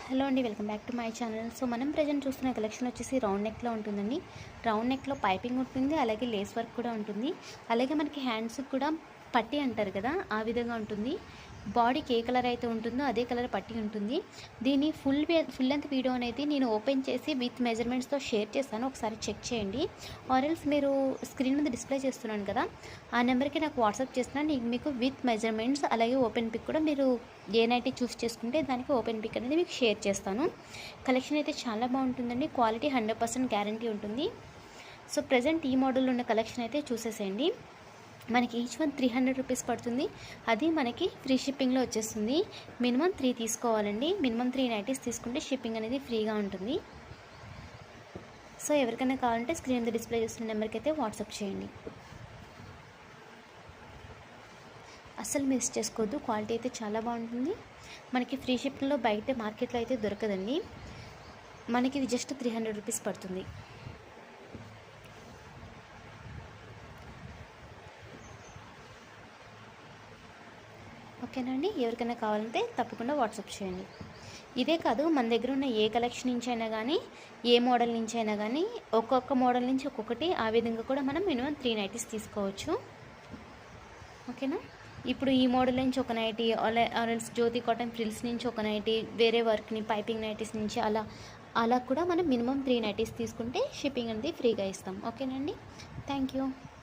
Hello అండి, welcome back to my channel. So మనం present చూస్తున్న కలెక్షన్ వచ్చేసి రౌండ్ నెక్లో ఉంటుందండి. రౌండ్ నెక్లో పైపింగ్ ఉంటుంది, అలాగే లేస్ వర్క్ కూడా ఉంటుంది. అలాగే మనకి హ్యాండ్స్ కూడా పట్టీ అంటారు కదా, ఆ విధంగా ఉంటుంది. బాడీకి ఏ కలర్ అయితే ఉంటుందో అదే కలర్ పట్టీ ఉంటుంది. దీని ఫుల్ లెంత్ వీడియో అనేది నేను ఓపెన్ చేసి విత్ మెజర్మెంట్స్తో షేర్ చేస్తాను, ఒకసారి చెక్ చేయండి. ఆర్ఎల్స్ మీరు స్క్రీన్ మీద డిస్ప్లే చేస్తున్నాను కదా, ఆ నెంబర్కి నాకు వాట్సాప్ చేస్తున్నాను. మీకు విత్ మెజర్మెంట్స్ అలాగే ఓపెన్ పిక్ కూడా మీరు ఏ నైటీ చూస్ చేసుకుంటే దానికి ఓపెన్ పిక్ అనేది మీకు షేర్ చేస్తాను. కలెక్షన్ అయితే చాలా బాగుంటుందండి, క్వాలిటీ 100% గ్యారంటీ ఉంటుంది. సో ప్రజెంట్ ఈ మోడల్లో ఉన్న కలెక్షన్ అయితే చూసేసేయండి. మనకి ఈచ్ వన్ 300 రూపీస్ పడుతుంది. అది మనకి ఫ్రీ షిప్పింగ్లో వచ్చేస్తుంది. మినిమం 3 తీసుకోవాలండి. మినిమం 3 నైటీస్ తీసుకుంటే షిప్పింగ్ అనేది ఫ్రీగా ఉంటుంది. సో ఎవరికైనా కావాలంటే స్క్రీన్ మీద డిస్ప్లే చేస్తున్న నెంబర్కి అయితే వాట్సాప్ చేయండి. అస్సలు మిస్ చేసుకోవద్దు, క్వాలిటీ అయితే చాలా బాగుంటుంది. మనకి ఫ్రీ షిప్పింగ్లో బయట మార్కెట్లో అయితే దొరకదండి. మనకి ఇది జస్ట్ 300 రూపీస్ పడుతుంది. ఓకేనండి, ఎవరికైనా కావాలంటే తప్పకుండా వాట్సాప్ చేయండి. ఇదే కాదు, మన దగ్గర ఉన్న ఏ కలెక్షన్ నుంచి అయినా కానీ, ఏ మోడల్ నుంచి అయినా కానీ, ఒక్కొక్క మోడల్ నుంచి ఒక్కొక్కటి, ఆ విధంగా కూడా మనం మినిమం 3 నైటీస్ తీసుకోవచ్చు. ఓకేనా, ఇప్పుడు ఈ మోడల్ నుంచి ఒక నైటీ, ఆరెల్స్ జ్యోతి కాటన్ ఫ్రిల్స్ నుంచి ఒక నైటీ, వేరే వర్క్ని పైపింగ్ నైటీస్ నుంచి అలా కూడా మనం మినిమం 3 నైటీస్ తీసుకుంటే షిప్పింగ్ అనేది ఫ్రీగా ఇస్తాం. ఓకేనండి, థ్యాంక్ యూ.